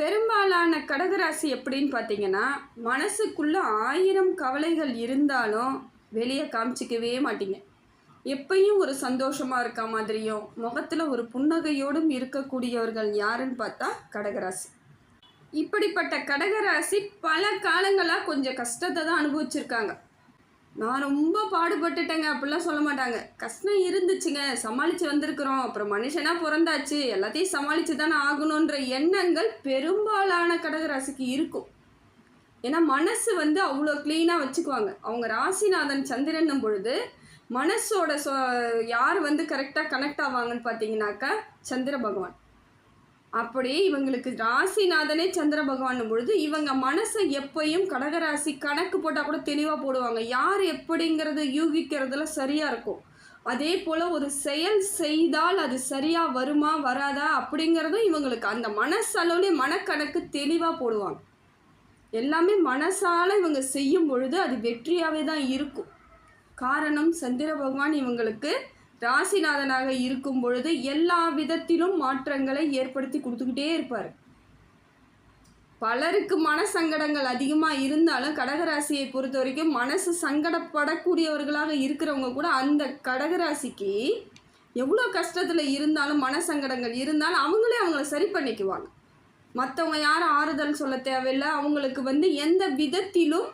பெரும்பாலான கடகராசி எப்படின்னு பார்த்தீங்கன்னா, மனசுக்குள்ள 1000 கவலைகள் இருந்தாலும் வெளியே காமிச்சிக்கவே மாட்டீங்க. எப்பயும் ஒரு சந்தோஷமா இருக்க மாதிரியும், முகத்துல ஒரு புன்னகையோடும் இருக்கக்கூடியவர்கள் யாருன்னு பார்த்தா கடகராசி. இப்படிப்பட்ட கடகராசி பல காலங்களா கொஞ்சம் கஷ்டத்தை தான் அனுபவிச்சிருக்காங்க. நான் ரொம்ப பாடுபட்டுட்டேங்க அப்படிலாம் சொல்ல மாட்டாங்க. கஷ்டம் இருந்துச்சுங்க, சமாளித்து வந்திருக்கிறோம், அப்புறம் மனுஷனாக பிறந்தாச்சு, எல்லாத்தையும் சமாளித்து தானே ஆகணுன்ற எண்ணங்கள் பெரும்பாலான கடகராசிக்கு இருக்கும். ஏன்னா மனசு அவ்வளோ க்ளீனாக வச்சுக்குவாங்க. அவங்க ராசிநாதன் சந்திரன்னும் பொழுது மனசோட யார் கரெக்டாக கனெக்ட் ஆவாங்கன்னு பார்த்தீங்கன்னாக்கா சந்திர பகவான். அப்படி இவங்களுக்கு ராசிநாதனே சந்திர பகவான் பொழுது இவங்க மனசை எப்பயும் கடகராசி கணக்கு போட்டால் கூட தெளிவாக போடுவாங்க. யார் எப்படிங்கிறது யூகிக்கிறதுல சரியாக இருக்கும். அதே போல் ஒரு செயல் செய்தால் அது சரியாக வருமா வராதா அப்படிங்கிறதும் இவங்களுக்கு அந்த மனசளவுலேயே மனக்கணக்கு தெளிவாக போடுவாங்க. எல்லாமே மனசால் இவங்க செய்யும் பொழுது அது வெற்றியாகவே தான் இருக்கும். காரணம் சந்திர பகவான் இவங்களுக்கு ராசிநாதனாக இருக்கும் பொழுது எல்லா விதத்திலும் மாற்றங்களை ஏற்படுத்தி கொடுத்துக்கிட்டே இருப்பார். பலருக்கு மனசங்கடங்கள் அதிகமாக இருந்தாலும் கடகராசியை பொறுத்த வரைக்கும் மனசு சங்கடப்படக்கூடியவர்களாக இருக்கிறவங்க கூட அந்த கடகராசிக்கு எவ்வளோ கஷ்டத்தில் இருந்தாலும் மனசங்கடங்கள் இருந்தாலும் அவங்கள சரி பண்ணிக்குவாங்க. மற்றவங்க யாரும் ஆறுதல் சொல்ல தேவையில்லை. அவங்களுக்கு எந்த விதத்திலும்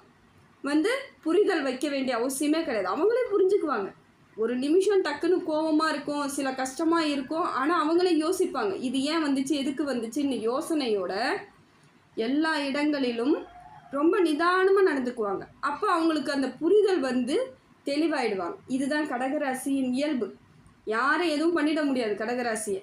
புரிதல் வைக்க வேண்டிய அவசியமே கிடையாது. அவங்களே புரிஞ்சுக்குவாங்க. ஒரு நிமிஷம் டக்குன்னு கோபமாக இருக்கும், சில கஷ்டமாக இருக்கும், ஆனால் அவங்களே யோசிப்பாங்க, இது ஏன் வந்துச்சு, எதுக்கு வந்துச்சுன்னு யோசனையோட எல்லா இடங்களிலும் ரொம்ப நிதானமாக நடந்துக்குவாங்க. அப்போ அவங்களுக்கு அந்த புரிதல் தெளிவாயிடுவாங்க. இதுதான் கடகராசியின் இயல்பு. யாரை எதுவும் பண்ணிட முடியாது. கடகராசியை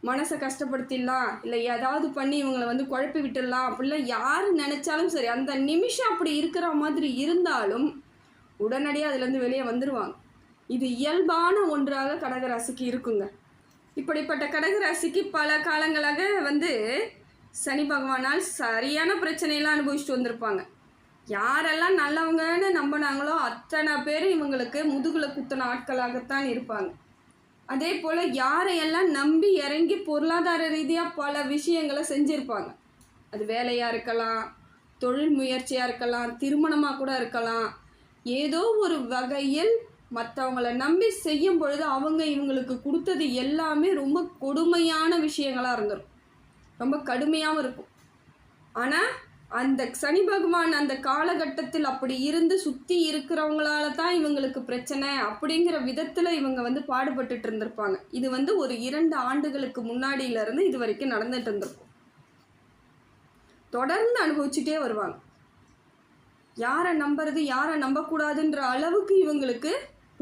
மனசை கஷ்டப்படுத்திடலாம், இல்லை ஏதாவது பண்ணி இவங்களை குழப்பி விட்டுடலாம் அப்படிலாம் யார் நினச்சாலும் சரி, அந்த நிமிஷம் அப்படி இருக்கிற மாதிரி இருந்தாலும் உடனடியாக அதுலேருந்து வெளியே வந்துடுவாங்க. இது இயல்பான ஒன்றாக கடகராசிக்கு இருக்குங்க. இப்படிப்பட்ட கடகராசிக்கு பல காலங்களாக சனி பகவானால் சரியான பிரச்சனையெல்லாம் அனுபவிச்சுட்டு வந்திருப்பாங்க. யாரெல்லாம் நல்லவங்கன்னு நம்பினாங்களோ அத்தனை பேர் இவங்களுக்கு முதுகில் குத்தின ஆட்களாகத்தான் இருப்பாங்க. அதே போல் யாரையெல்லாம் நம்பி இறங்கி பொருளாதார ரீதியாக பல விஷயங்களை செஞ்சுருப்பாங்க. அது வேலையாக இருக்கலாம், தொழில் முயற்சியாக இருக்கலாம், திருமணமாக கூட இருக்கலாம். ஏதோ ஒரு வகையில் மற்றவங்களை நம்பி செய்யும் பொழுது இவங்களுக்கு கொடுத்தது எல்லாமே ரொம்ப கொடுமையான விஷயங்களாக இருந்துடும், ரொம்ப கடுமையாகவும் இருக்கும். ஆனால் அந்த சனி பகவான் அந்த காலகட்டத்தில் அப்படி இருந்து சுற்றி இருக்கிறவங்களால தான் இவங்களுக்கு பிரச்சனை அப்படிங்கிற விதத்தில் இவங்க பாடுபட்டுட்டு இருந்திருப்பாங்க. இது ஒரு 2 ஆண்டுகளுக்கு முன்னாடியிலேருந்து இது வரைக்கும் நடந்துட்டு இருந்திருக்கும். தொடர்ந்து அனுபவிச்சுட்டே வருவாங்க. யாரை நம்புறது யாரை நம்பக்கூடாதுன்ற அளவுக்கு இவங்களுக்கு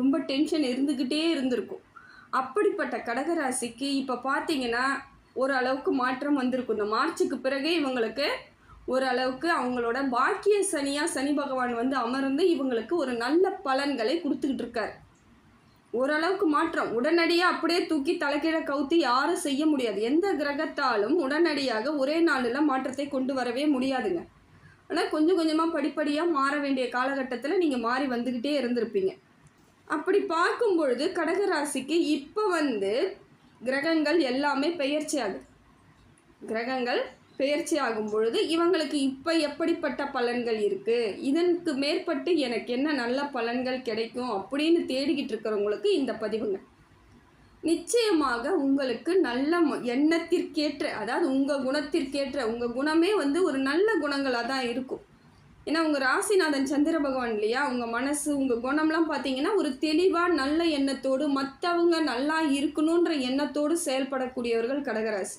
ரொம்ப டென்ஷன் இருந்துக்கிட்டே இருந்திருக்கும். அப்படிப்பட்ட கடகராசிக்கு இப்போ பார்த்தீங்கன்னா ஓரளவுக்கு மாற்றம் வந்திருக்கும். இந்த மார்ச்சுக்கு பிறகே இவங்களுக்கு ஓரளவுக்கு அவங்களோட பாக்கிய சனியாக சனி பகவான் அமர்ந்து இவங்களுக்கு ஒரு நல்ல பலன்களை கொடுத்துக்கிட்டு இருக்கார். ஓரளவுக்கு மாற்றம் உடனடியாக அப்படியே தூக்கி தலைக்கீழ கவுத்தி யாரும் செய்ய முடியாது. எந்த கிரகத்தாலும் உடனடியாக ஒரே நாளில் மாற்றத்தை கொண்டு வரவே முடியாதுங்க. ஆனால் கொஞ்சம் கொஞ்சமாக படிப்படியாக மாற வேண்டிய காலகட்டத்தில் நீங்கள் மாறி வந்துக்கிட்டே இருந்திருப்பீங்க. அப்படி பார்க்கும் பொழுது கடகராசிக்கு இப்போ கிரகங்கள் எல்லாமே பெயர்ச்சி ஆகுது. கிரகங்கள் பெயர்ச்சி ஆகும் பொழுது இவங்களுக்கு இப்போ எப்படிப்பட்ட பலன்கள் இருக்குது, இதற்கு மேற்பட்டு எனக்கு என்ன நல்ல பலன்கள் கிடைக்கும் அப்படின்னு தேடிக்கிட்டு இருக்கிறவங்களுக்கு இந்த பதிவுங்க. நிச்சயமாக உங்களுக்கு நல்ல எண்ணத்திற்கேற்ற, அதாவது உங்கள் குணத்திற்கேற்ற, உங்கள் குணமே ஒரு நல்ல குணங்களாக தான் இருக்கும். ஏன்னா உங்கள் ராசிநாதன் சந்திர பகவான் இல்லையா, உங்கள் மனசு உங்கள் குணம்லாம் பார்த்தீங்கன்னா ஒரு தெளிவாக நல்ல எண்ணத்தோடு மற்றவங்க நல்லா இருக்கணுன்ற எண்ணத்தோடு செயல்படக்கூடியவர்கள் கடகராசி.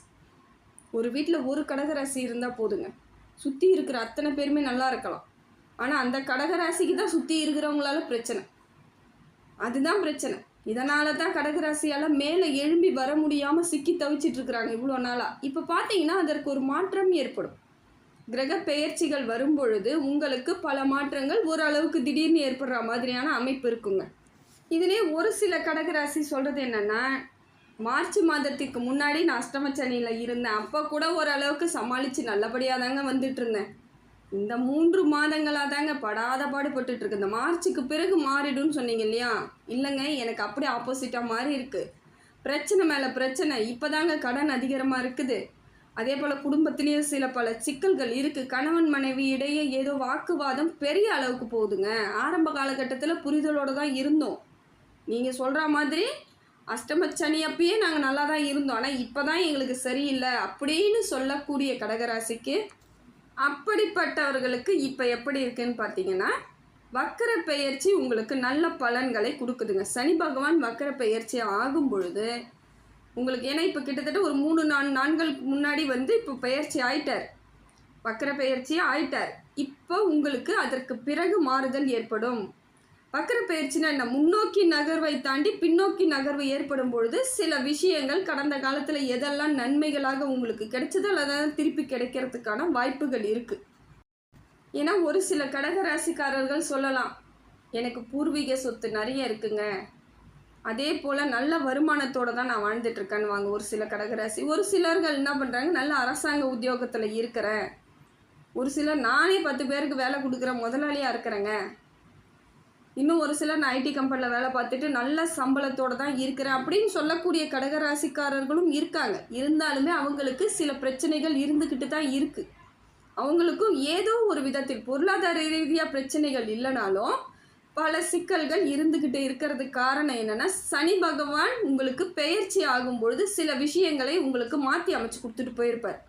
ஒரு வீட்டில் ஒரு கடகராசி இருந்தால் போதுங்க, சுற்றி இருக்கிற அத்தனை பேருமே நல்லா இருக்கலாம். ஆனால் அந்த கடகராசிக்கு தான் சுற்றி இருக்கிறவங்களால பிரச்சனை, அதுதான் பிரச்சனை. இதனால தான் கடகராசியால் மேலே எழும்பி வர முடியாமல் சிக்கி தவிச்சிட்ருக்குறாங்க இவ்வளோ நாளாக. இப்போ பார்த்தீங்கன்னா அதற்கு ஒரு மாற்றம் ஏற்படும். கிரக பெயர்ச்சிகள் வரும்பொழுது உங்களுக்கு பல மாற்றங்கள் ஓரளவுக்கு திடீர்னு ஏற்படுற மாதிரியான அமைப்பு இருக்குங்க. இதிலே ஒரு சில கடகராசி சொல்கிறது என்னென்னா, மார்ச் மாதத்துக்கு முன்னாடி நான் அஷ்டமச்சனியில் இருந்தேன், அப்போ கூட ஓரளவுக்கு சமாளித்து நல்லபடியாக தாங்க வந்துட்டு இருந்தேன். இந்த 3 மாதங்களாக தாங்க படாத பாடுபட்டுருக்கு. இந்த மார்ச்சுக்கு பிறகு மாறிடும்னு சொன்னீங்க இல்லையா, இல்லைங்க எனக்கு அப்படியே ஆப்போசிட்டாக மாறி இருக்குது. பிரச்சனை மேலே பிரச்சனை. இப்போ தாங்க கடன் அதிகமாக இருக்குது, அதே போல் குடும்பத்திலேயும் சில பல சிக்கல்கள் இருக்குது. கணவன் மனைவி இடையே ஏதோ வாக்குவாதம் பெரிய அளவுக்கு போகுதுங்க. ஆரம்ப காலகட்டத்தில் புரிதலோடு தான் இருந்தோம். நீங்கள் சொல்கிற மாதிரி அஷ்டமச்சனி அப்பயே நாங்கள் நல்லா தான் இருந்தோம், ஆனால் இப்போ தான் எங்களுக்கு சரியில்லை அப்படின்னு சொல்லக்கூடிய கடகராசிக்கு, அப்படிப்பட்டவர்களுக்கு இப்போ எப்படி இருக்குன்னு பார்த்தீங்கன்னா, வக்கர பெயர்ச்சி உங்களுக்கு நல்ல பலன்களை கொடுக்குதுங்க. சனி பகவான் வக்கர பெயர்ச்சி ஆகும் பொழுது உங்களுக்கு, ஏன்னா இப்போ கிட்டத்தட்ட ஒரு 3-4 நாட்களுக்கு முன்னாடி இப்போ பெயர்ச்சி ஆயிட்டார், வக்கர பெயர்ச்சி ஆயிட்டார். இப்போ உங்களுக்கு அதற்கு பிறகு மாறுதல் ஏற்படும். வக்கர பெயர்ச்சினா என்ன? முன்னோக்கி நகர்வை தாண்டி பின்னோக்கி நகர்வு ஏற்படும் பொழுது சில விஷயங்கள் கடந்த காலத்தில் எதெல்லாம் நன்மைகளாக உங்களுக்கு கிடைச்சதோ அதெல்லாம் திருப்பி கிடைக்கிறதுக்கான வாய்ப்புகள் இருக்குது. ஏன்னா ஒரு சில கடகராசிக்காரர்கள் சொல்லலாம், எனக்கு பூர்வீக சொத்து நிறைய இருக்குங்க, அதே போல் நல்ல வருமானத்தோடு தான் நான் வாழ்ந்துட்டுருக்கேன்னு வாங்க ஒரு சில கடகராசி. ஒரு சிலர்கள் என்ன பண்ணுறாங்க, நல்ல அரசாங்க உத்தியோகத்தில் இருக்கிறேன், ஒரு சிலர் நானே 10 பேருக்கு வேலை கொடுக்குற முதலாளியாக இருக்கிறேங்க, இன்னும் ஒரு சிலர் நான் ஐடி கம்பெனியில் வேலை பார்த்துட்டு நல்ல சம்பளத்தோடு தான் இருக்கிறேன் அப்படின்னு சொல்லக்கூடிய கடகராசிக்காரர்களும் இருக்காங்க. இருந்தாலுமே அவங்களுக்கு சில பிரச்சனைகள் இருந்துக்கிட்டு தான் இருக்குது. அவங்களுக்கும் ஏதோ ஒரு விதத்தில் பொருளாதார ரீதியாக பிரச்சனைகள் இல்லைனாலும் பல சிக்கல்கள் இருந்துக்கிட்டு இருக்கிறதுக்கு காரணம் என்னென்னா, சனி பகவான் உங்களுக்கு பெயர்ச்சி ஆகும் பொழுது சில விஷயங்களை உங்களுக்கு மாற்றி அமைச்சு கொடுத்துட்டு போயிருப்பார்.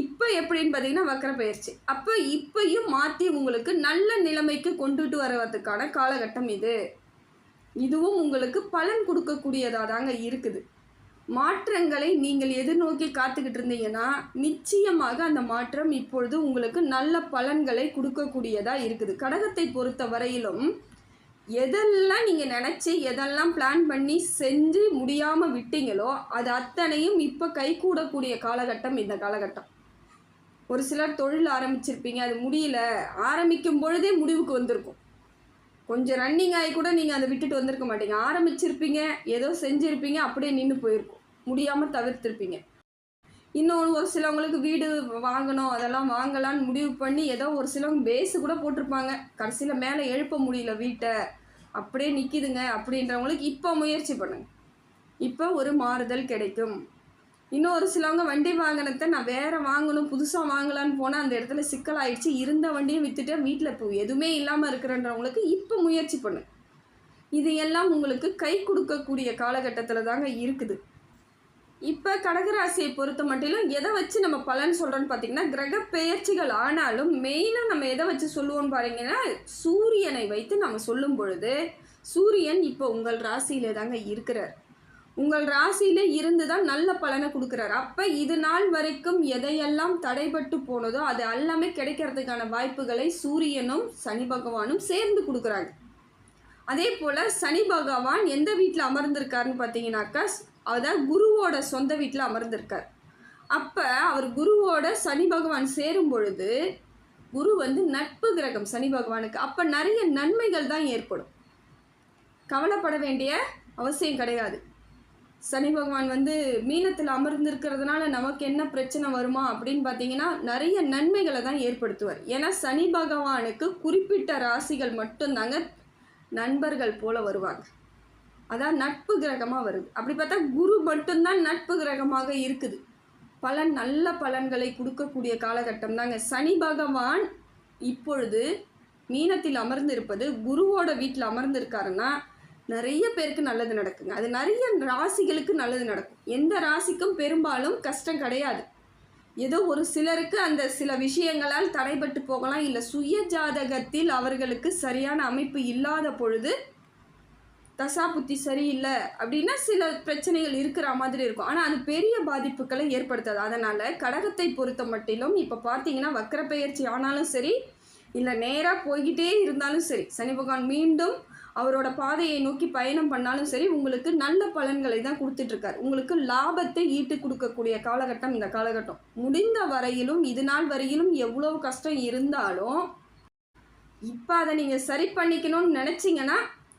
இப்போ எப்படின்னு பார்த்தீங்கன்னா வக்கர பயிற்சி. அப்போ இப்பையும் மாற்றி உங்களுக்கு நல்ல நிலைமைக்கு கொண்டுட்டு வருவதற்கான காலகட்டம் இது. இதுவும் உங்களுக்கு பலன் கொடுக்கக்கூடியதாக தாங்க இருக்குது. மாற்றங்களை நீங்கள் எதிர்நோக்கி காத்துக்கிட்டு இருந்தீங்கன்னா நிச்சயமாக அந்த மாற்றம் இப்பொழுது உங்களுக்கு நல்ல பலன்களை கொடுக்கக்கூடியதாக இருக்குது. கடகத்தை பொறுத்த வரையிலும் எதெல்லாம் நீங்கள் நினச்சி எதெல்லாம் பிளான் பண்ணி செஞ்சு முடியாமல் விட்டீங்களோ அது அத்தனையும் இப்போ கைகூடக்கூடிய காலகட்டம் இந்த காலகட்டம். ஒரு சிலர் தொழில் ஆரம்பிச்சிருப்பீங்க, அது முடியல, ஆரம்பிக்கும் பொழுதே முடிவுக்கு வந்திருக்கும். கொஞ்சம் ரன்னிங் ஆகி கூட நீங்கள் அதை விட்டுட்டு வந்திருக்க மாட்டீங்க. ஆரம்பிச்சிருப்பீங்க, ஏதோ செஞ்சுருப்பீங்க, அப்படியே நின்று போயிருக்கும், முடியாமல் தவிர்த்திருப்பீங்க. இன்னொன்று ஒரு சிலவங்களுக்கு வீடு வாங்கணும், அதெல்லாம் வாங்கலான்னு முடிவு பண்ணி ஏதோ ஒரு சிலவங்க பேஸு கூட போட்டிருப்பாங்க, கடைசியில் மேலே எழுப்ப முடியல, வீட்டை அப்படியே நிற்கிதுங்க அப்படின்றவங்களுக்கு இப்போ முயற்சி பண்ணுங்க, இப்போ ஒரு மாறுதல் கிடைக்கும். இன்னும் ஒரு சிலவங்க வண்டி வாங்கினத்தை நான் வேறு வாங்கணும், புதுசாக வாங்கலான்னு போனால் அந்த இடத்துல சிக்கலாயிடுச்சு, இருந்த வண்டியும் விற்றுட்டு வீட்டில் இப்போ எதுவுமே இல்லாமல் இருக்கிறன்றவங்களுக்கு இப்போ முயற்சி பண்ணு. இது எல்லாம் உங்களுக்கு கை கொடுக்கக்கூடிய காலகட்டத்தில் தாங்க இருக்குது. இப்போ கடகராசியை பொறுத்த மட்டிலும் எதை வச்சு நம்ம பலன் சொல்கிறோன்னு பார்த்தீங்கன்னா, கிரக பெயர்ச்சிகள் ஆனாலும் மெயினாக நம்ம எதை வச்சு சொல்லுவோன்னு பாருங்கன்னா, சூரியனை வைத்து நம்ம சொல்லும் பொழுது சூரியன் இப்போ உங்கள் ராசியிலே தாங்க இருக்கிறார். உங்கள் ராசியிலே இருந்து தான் நல்ல பலனை கொடுக்குறாரு. அப்போ இது நாள் வரைக்கும் எதையெல்லாம் தடைபட்டு போனதோ அது எல்லாமே கிடைக்கிறதுக்கான வாய்ப்புகளை சூரியனும் சனி பகவானும் சேர்ந்து கொடுக்குறாங்க. அதே போல் சனி பகவான் எந்த வீட்டில் அமர்ந்திருக்காருன்னு பார்த்தீங்கன்னாக்கா, அதான் குருவோட சொந்த வீட்டில் அமர்ந்திருக்கார். அப்போ அவர் குருவோட சனி பகவான் சேரும் பொழுது குரு நட்பு கிரகம் சனி பகவானுக்கு. அப்போ நிறைய நன்மைகள் தான் ஏற்படும், கவலைப்பட வேண்டிய அவசியம் கிடையாது. சனி பகவான் மீனத்தில் அமர்ந்திருக்கிறதுனால நமக்கு என்ன பிரச்சனை வருமா அப்படின்னு பார்த்தீங்கன்னா, நிறைய நன்மைகளை தான் ஏற்படுத்துவார். ஏன்னா சனி பகவானுக்கு குறிப்பிட்ட ராசிகள் மட்டும்தாங்க நண்பர்கள் போல வருவாங்க, அதான் நட்பு கிரகமாக வருது. அப்படி பார்த்தா குரு மட்டும்தான் நட்பு கிரகமாக இருக்குது. நல்ல பலன்களை கொடுக்கக்கூடிய காலகட்டம் தாங்க. சனி பகவான் இப்பொழுது மீனத்தில் அமர்ந்திருப்பது, குருவோட வீட்டில் அமர்ந்திருக்காருன்னா நிறைய பேருக்கு நல்லது நடக்குங்க. அது நிறைய ராசிகளுக்கு நல்லது நடக்கும். எந்த ராசிக்கும் பெரும்பாலும் கஷ்டம் கிடையாது. ஏதோ ஒரு சிலருக்கு அந்த சில விஷயங்களால் தடைபட்டு போகலாம், இல்லை சுய ஜாதகத்தில் அவர்களுக்கு சரியான அமைப்பு இல்லாத பொழுது, தசா புத்தி சரியில்லை அப்படின்னா சில பிரச்சனைகள் இருக்கிற மாதிரி இருக்கும். ஆனால் அது பெரிய பாதிப்புகளை ஏற்படுத்தாது. அதனால் கடகத்தை பொறுத்த மட்டிலும் இப்போ பார்த்தீங்கன்னா வக்கர பெயர்ச்சி ஆனாலும் சரி, இல்லை நேராக போய்கிட்டே இருந்தாலும் சரி, சனி பகவான் மீண்டும் அவரோட பாதையை நோக்கி பயணம் பண்ணாலும் சரி, உங்களுக்கு நல்ல பலன்களை தான் கொடுத்துட்ருக்கார். உங்களுக்கு லாபத்தை ஈட்டு கொடுக்கக்கூடிய காலகட்டம் இந்த காலகட்டம். முடிந்த வரையிலும் இது நாள் வரையிலும் எவ்வளோ கஷ்டம் இருந்தாலும் இப்போ அதை நீங்கள் சரி பண்ணிக்கணும்னு நினச்சிங்கன்னா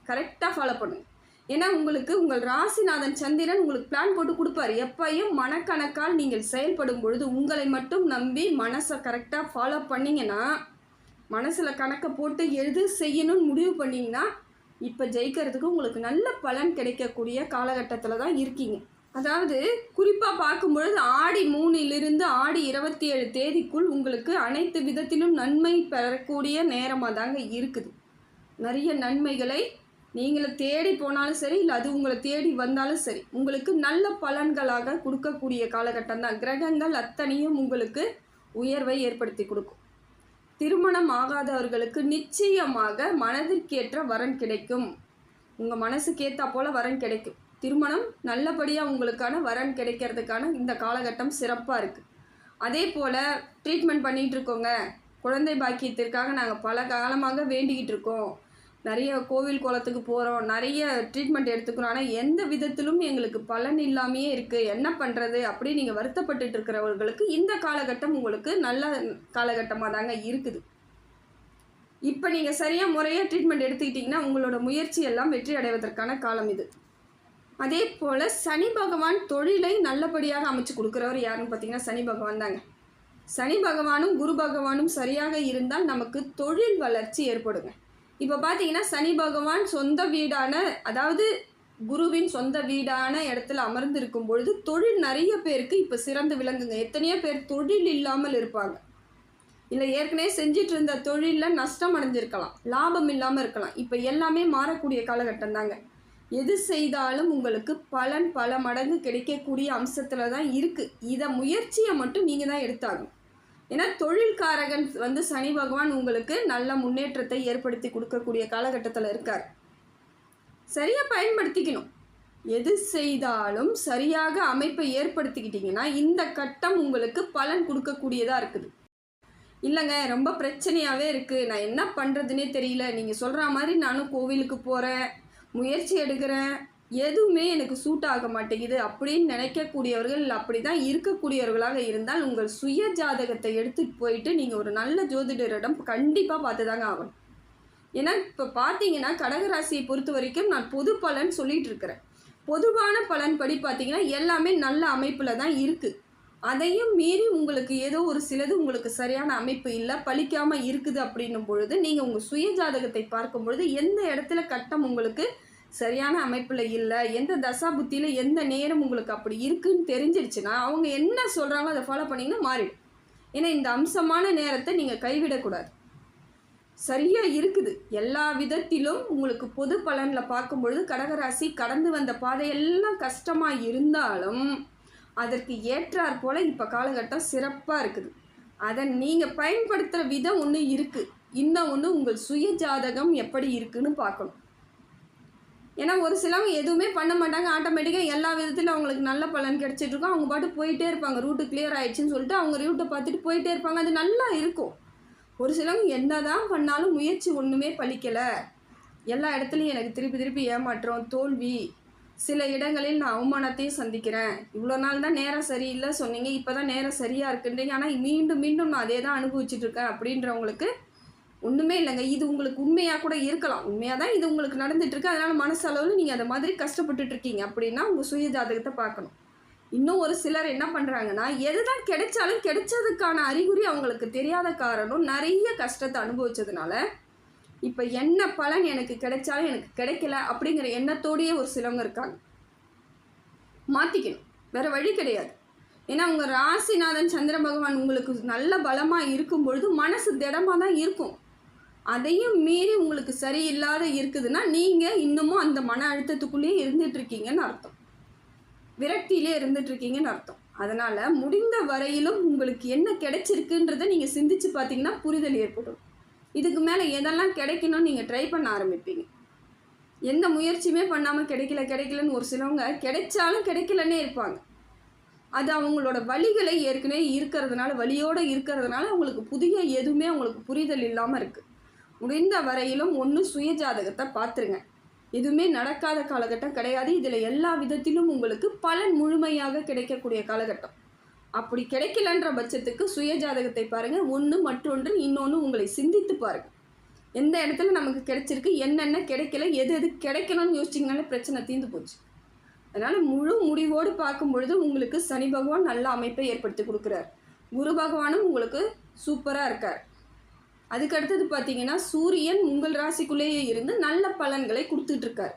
கரெக்டாக ஃபாலோ பண்ணுங்க. ஏன்னா உங்களுக்கு உங்கள் ராசிநாதன் சந்திரன் உங்களுக்கு பிளான் போட்டு கொடுப்பார். எப்பையும் மனக்கணக்கால் நீங்கள் செயல்படும் பொழுது உங்களை மட்டும் நம்பி மனசை கரெக்டாக ஃபாலோ பண்ணிங்கன்னா, மனசில் கணக்கை போட்டு எது செய்யணும்னு முடிவு பண்ணிங்கன்னா இப்போ ஜெயிக்கிறதுக்கு உங்களுக்கு நல்ல பலன் கிடைக்கக்கூடிய காலகட்டத்தில் தான் இருக்கீங்க. அதாவது குறிப்பாக பார்க்கும்பொழுது ஆடி 3லிருந்து ஆடி 27 தேதிக்குள் உங்களுக்கு அனைத்து விதத்திலும் நன்மை பெறக்கூடிய நேரமாக தாங்க இருக்குது. நிறைய நன்மைகளை நீங்களை தேடி போனாலும் சரி, இல்லை அது உங்களை தேடி வந்தாலும் சரி, உங்களுக்கு நல்ல பலன்களாக கொடுக்கக்கூடிய காலகட்டம் தான். கிரகங்கள் அத்தனையும் உங்களுக்கு உயர்வை ஏற்படுத்தி கொடுக்கும். திருமணம் ஆகாதவர்களுக்கு நிச்சயமாக மனதிற்கேற்ற வரன் கிடைக்கும். உங்கள் மனசுக்கு ஏற்றா போல் வரன் கிடைக்கும். திருமணம் நல்லபடியாக உங்களுக்கான வரன் கிடைக்கிறதுக்கான இந்த காலகட்டம் சிறப்பாக இருக்குது. அதே போல் ட்ரீட்மெண்ட் பண்ணிகிட்டு இருக்கோங்க, குழந்தை பாக்கியத்திற்காக நாங்கள் பல காலமாக வேண்டிக்கிட்டு இருக்கோம், நிறைய கோவில் குளத்துக்கு போகிறோம், நிறைய ட்ரீட்மெண்ட் எடுத்துக்கிறோம், ஆனால் எந்த விதத்திலும் எங்களுக்கு பலன் இல்லாமையே இருக்குது, என்ன பண்ணுறது அப்படி நீங்கள் வருத்தப்பட்டு இருக்கிறவர்களுக்கு இந்த காலகட்டம் உங்களுக்கு நல்ல காலகட்டமாக தாங்க இருக்குது. இப்போ நீங்கள் சரியாக முறையாக ட்ரீட்மெண்ட் எடுத்துக்கிட்டிங்கன்னா உங்களோட முயற்சி எல்லாம் வெற்றி அடைவதற்கான காலம் இது. அதே போல் சனி பகவான் தொழிலை நல்லபடியாக அமைச்சு கொடுக்குறவர் யாருன்னு பார்த்தீங்கன்னா சனி பகவான் தாங்க. சனி பகவானும் குரு பகவானும் சரியாக இருந்தால் நமக்கு தொழில் வளர்ச்சி ஏற்படுங்க. இப்போ பார்த்தீங்கன்னா சனி பகவான் சொந்த வீடான, அதாவது குருவின் சொந்த வீடான இடத்துல அமர்ந்திருக்கும் பொழுது தொழில் நிறைய பேருக்கு இப்போ சிறந்து விளங்குங்க. எத்தனையோ பேர் தொழில் இல்லாமல் இருப்பாங்க, இல்லை ஏற்கனவே செஞ்சிட்டு இருந்த தொழிலில் நஷ்டம் அடைஞ்சிருக்கலாம், லாபம் இல்லாமல் இருக்கலாம். இப்போ எல்லாமே மாறக்கூடிய காலகட்டம் தாங்க. எது செய்தாலும் உங்களுக்கு பலன் பல மடங்கு கிடைக்கக்கூடிய அம்சத்தில் தான் இருக்குது. இதை முயற்சியை மட்டும் நீங்கள் தான் எடுத்தாகணும். ஏன்னா தொழில்காரகன் சனி பகவான் உங்களுக்கு நல்ல முன்னேற்றத்தை ஏற்படுத்தி கொடுக்கக்கூடிய காலகட்டத்தில் இருக்கார். சரியாக பயன்படுத்திக்கணும். எது செய்தாலும் சரியாக அமைப்பை ஏற்படுத்திக்கிட்டிங்கன்னா இந்த கட்டம் உங்களுக்கு பலன் கொடுக்கக்கூடியதாக இருக்குது. இல்லைங்க ரொம்ப பிரச்சனையாகவே இருக்குது, நான் என்ன பண்ணுறதுனே தெரியல, நீங்கள் சொல்கிற மாதிரி நானும் கோவிலுக்கு போகிறேன், முயற்சி எடுக்கிறேன், எதுவுமே எனக்கு சூட் ஆக மாட்டேங்குது அப்படின்னு நினைக்கக்கூடியவர்கள், அப்படி தான் இருக்கக்கூடியவர்களாக இருந்தால் உங்கள் சுய ஜாதகத்தை எடுத்துகிட்டு போயிட்டு நீங்கள் ஒரு நல்ல ஜோதிடரிடம் கண்டிப்பாக பார்த்து தாங்க ஆகணும். ஏன்னா இப்போ பார்த்தீங்கன்னா கடகராசியை பொறுத்த வரைக்கும் நான் பொது பலன் சொல்லிகிட்டு இருக்கிறேன். பொதுவான பலன் படி பார்த்தீங்கன்னா எல்லாமே நல்ல அமைப்பில் தான் இருக்குது. அதையும் மீறி உங்களுக்கு ஏதோ ஒரு சிலது உங்களுக்கு சரியான அமைப்பு இல்லை, பலிக்காமல் இருக்குது அப்படின்னும் பொழுது நீங்கள் உங்கள் சுய ஜாதகத்தை பார்க்கும் பொழுது எந்த இடத்துல கட்டம் உங்களுக்கு சரியான அமைப்பில் இல்லை, எந்த தசா புத்தியில் எந்த நேரம் உங்களுக்கு அப்படி இருக்குன்னு தெரிஞ்சிருச்சுன்னா அவங்க என்ன சொல்கிறாங்களோ அதை ஃபாலோ பண்ணிங்கன்னா மாறிடும். ஏன்னா இந்த அம்சமான நேரத்தை நீங்கள் கைவிடக்கூடாது. சரியாக இருக்குது எல்லா விதத்திலும். உங்களுக்கு பொது பலனில் பார்க்கும்பொழுது கடகராசி கடந்து வந்த பாதையெல்லாம் கஷ்டமாக இருந்தாலும் அதற்கு ஏற்றாற் போல் இப்போ காலகட்டம் சிறப்பாக இருக்குது. அதை நீங்கள் பயன்படுத்துகிற விதம் ஒன்று இருக்குது, இன்னும் ஒன்று உங்கள் சுய ஜாதகம் எப்படி இருக்குன்னு பார்க்கணும். ஏன்னா ஒரு சிலவங்க எதுவுமே பண்ண மாட்டாங்க, ஆட்டோமேட்டிக்காக எல்லா விதத்திலும் அவங்களுக்கு நல்ல பலன் கிடச்சிட்ருக்கோம், அவங்க பாட்டு போயிட்டே இருப்பாங்க, ரூட்டு கிளியர் ஆகிடுச்சின்னு சொல்லிட்டு அவங்க ரூட்டை பார்த்துட்டு போயிட்டே இருப்பாங்க, அது நல்லா இருக்கும். ஒரு சிலவங்க என்ன தான் பண்ணாலும் முயற்சி ஒன்றுமே பலிக்கலை, எல்லா இடத்துலையும் எனக்கு திருப்பி திருப்பி ஏமாற்றம், தோல்வி, சில இடங்களில் நான் அவமானத்தையும் சந்திக்கிறேன், இவ்வளோ நாள் தான் நேரம் சரியில்லை சொன்னீங்க, இப்போ தான் நேரம் சரியாக இருக்குன்றீங்க, ஆனால் மீண்டும் மீண்டும் நான் அதே தான் அனுபவிச்சுட்ருக்கேன் அப்படின்றவங்களுக்கு ஒன்றுமே இல்லைங்க. இது உங்களுக்கு உண்மையாக கூட இருக்கலாம், உண்மையாக தான் இது உங்களுக்கு நடந்துகிட்ருக்கு, அதனால் மனசளவில் நீங்கள் அதை மாதிரி கஷ்டப்பட்டுட்ருக்கீங்க அப்படின்னா உங்கள் சுய ஜாதகத்தை பார்க்கணும். இன்னும் ஒரு சிலர் என்ன பண்ணுறாங்கன்னா எது தான் கிடைச்சாலும் கிடைச்சதுக்கான அறிகுறி அவங்களுக்கு தெரியாத காரணம் நிறைய கஷ்டத்தை அனுபவிச்சதுனால இப்போ என்ன பலன் எனக்கு கிடைச்சாலும் எனக்கு கிடைக்கல அப்படிங்கிற எண்ணத்தோடையே ஒரு சிலவங்க இருக்காங்க. மாற்றிக்கணும், வேறு வழி கிடையாது. ஏன்னா உங்கள் ராசிநாதன் சந்திர பகவான் உங்களுக்கு நல்ல பலமாக இருக்கும் பொழுது மனசு திடமாக தான் இருக்கும். அதையும் மீறி உங்களுக்கு சரியில்லாத இருக்குதுன்னா நீங்கள் இன்னமும் அந்த மன அழுத்தத்துக்குள்ளேயே இருந்துகிட்ருக்கீங்கன்னு அர்த்தம், விரக்தியிலே இருந்துகிட்ருக்கீங்கன்னு அர்த்தம். அதனால் முடிந்த வரையிலும் உங்களுக்கு என்ன கிடைச்சிருக்குன்றதை நீங்கள் சிந்திச்சு பார்த்தீங்கன்னா புரிதல் ஏற்படும். இதுக்கு மேலே எதெல்லாம் கிடைக்கணும்னு நீங்கள் ட்ரை பண்ண ஆரம்பிப்பீங்க. எந்த முயற்சியுமே பண்ணாமல் கிடைக்கலன்னு ஒரு சிலவங்க கிடைச்சாலும் கிடைக்கலன்னே இருப்பாங்க. அது அவங்களோட வழிகளை ஏற்கனவே இருக்கிறதுனால, வழியோடு இருக்கிறதுனால அவங்களுக்கு புதிய எதுவுமே அவங்களுக்கு புரிதல் இல்லாமல் இருக்குது. முடிந்த வரையிலும் ஒன்று சுய ஜாதகத்தை பார்த்துருங்க. எதுவுமே நடக்காத காலகட்டம் கிடையாது. இதில் எல்லா விதத்திலும் உங்களுக்கு பலன் முழுமையாக கிடைக்கக்கூடிய காலகட்டம். அப்படி கிடைக்கலன்ற பட்சத்துக்கு சுய ஜாதகத்தை பாருங்கள். ஒன்று மற்றொன்று இன்னொன்று உங்களை சிந்தித்து பாருங்கள். எந்த இடத்துல நமக்கு கிடைச்சிருக்கு, என்னென்ன கிடைக்கல, எது எது கிடைக்கணும்னு யோசிச்சிங்கனாலே பிரச்சனை தீர்ந்து போச்சு. அதனால் முழு முடிவோடு பார்க்கும் பொழுது உங்களுக்கு சனி பகவான் நல்ல அமைப்பை ஏற்படுத்தி கொடுக்குறார். குரு பகவானும் உங்களுக்கு சூப்பராக இருக்கார். அதுக்கடுத்தது பார்த்தீங்கன்னா சூரியன் உங்கள் ராசிக்குள்ளேயே இருந்து நல்ல பலன்களை கொடுத்துட்ருக்கார்.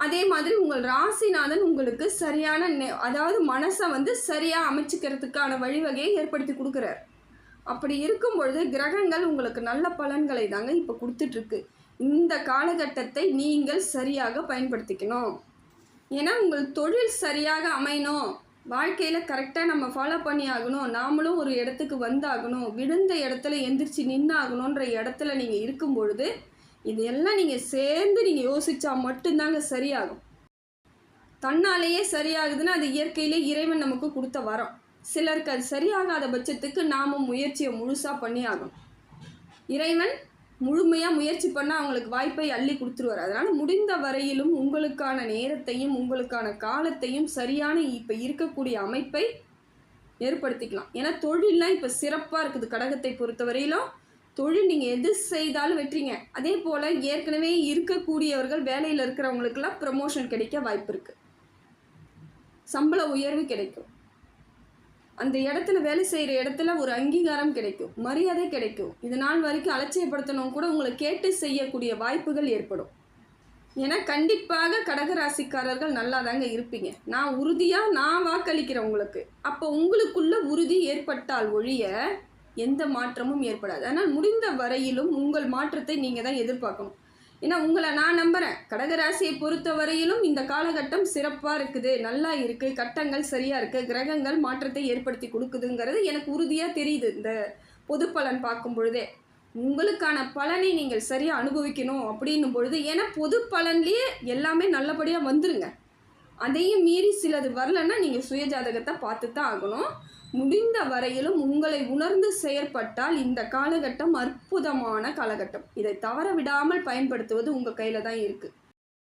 அதே மாதிரி உங்கள் ராசிநாதன் உங்களுக்கு சரியான அதாவது மனசை வந்து சரியாக அமைச்சிக்கிறதுக்கான வழிவகையை ஏற்படுத்தி கொடுக்குறார். அப்படி இருக்கும் பொழுது கிரகங்கள் உங்களுக்கு நல்ல பலன்களை தாங்க இப்போ கொடுத்துட்ருக்கு. இந்த காலகட்டத்தை நீங்கள் சரியாக பயன்படுத்திக்கணும். ஏன்னா உங்கள் தொழில் சரியாக அமையணும், வாழ்க்கையில் கரெக்டாக நம்ம ஃபாலோ பண்ணி ஆகணும், நாமளும் ஒரு இடத்துக்கு வந்தாகணும், விழுந்த இடத்துல எந்திரிச்சு நின்னாகணுன்ற இடத்துல நீங்கள் இருக்கும் பொழுது இதையெல்லாம் நீங்கள் சேர்ந்து நீங்கள் யோசித்தா மட்டும்தாங்க சரியாகும். தன்னாலேயே சரியாகுதுன்னா அது இயற்கையிலே இறைவன் நமக்கு கொடுத்த வரம். சிலருக்கு அது சரியாகாத பட்சத்துக்கு நாமும் முயற்சியை முழுசாக பண்ணி ஆகணும். இறைவன் முழுமையாக முயற்சி பண்ணால் அவங்களுக்கு வாய்ப்பை அள்ளி கொடுத்துருவார். அதனால் முடிந்த வரையிலும் உங்களுக்கான நேரத்தையும் உங்களுக்கான காலத்தையும் சரியான இப்போ இருக்கக்கூடிய அமைப்பை ஏற்படுத்திக்கலாம். ஏன்னா தொழிலெலாம் இப்போ சிறப்பாக இருக்குது. கடகத்தை பொறுத்த வரையிலும் தொழில் நீங்கள் எது செய்தாலும் வெற்றிங்க. அதே போல் ஏற்கனவே இருக்கக்கூடியவர்கள் வேலையில் இருக்கிறவங்களுக்கெல்லாம் ப்ரமோஷன் கிடைக்க வாய்ப்பு இருக்குது, சம்பள உயர்வு கிடைக்கும், அந்த இடத்துல வேலை செய்கிற இடத்துல ஒரு அங்கீகாரம் கிடைக்கும், மரியாதை கிடைக்கும். இது நாள் வரைக்கும் அலட்சியப்படுத்தணும் கூட உங்களை கேட்டு செய்யக்கூடிய வாய்ப்புகள் ஏற்படும். ஏன்னா கண்டிப்பாக கடகராசிக்காரர்கள் நல்லா தாங்க இருப்பீங்க. நான் உறுதியாக நான் வாக்களிக்கிறேன் உங்களுக்கு. அப்போ உங்களுக்குள்ள உறுதி ஏற்பட்டால் ஒழிய எந்த மாற்றமும் ஏற்படாது. ஆனால் முடிந்த வரையிலும் உங்கள் மாற்றத்தை நீங்கள் தான் எதிர்பார்க்கணும். ஏன்னா உங்களை நான் நம்புகிறேன். கடகராசியை பொறுத்த வரையிலும் இந்த காலகட்டம் சிறப்பாக இருக்குது, நல்லா இருக்குது, கட்டங்கள் சரியாக இருக்குது, கிரகங்கள் மாற்றத்தை ஏற்படுத்தி கொடுக்குதுங்கிறது எனக்கு உறுதியாக தெரியுது. இந்த பொது பலன் பார்க்கும் பொழுதே உங்களுக்கான பலனை நீங்கள் சரியாக அனுபவிக்கணும் அப்படின்னும் பொழுது, ஏன்னா பொது பலன்லேயே எல்லாமே நல்லபடியாக வந்துருங்க. அதையும் மீறி சிலது வரலன்னா நீங்கள் சுயஜாதகத்தை பார்த்து தான் ஆகணும். முடிந்த வரையிலும் உங்களை உணர்ந்து செயற்பட்டால் இந்த காலகட்டம் அற்புதமான காலகட்டம். இதை தவற விடாமல் பயன்படுத்துவது உங்கள் கையில் தான் இருக்குது.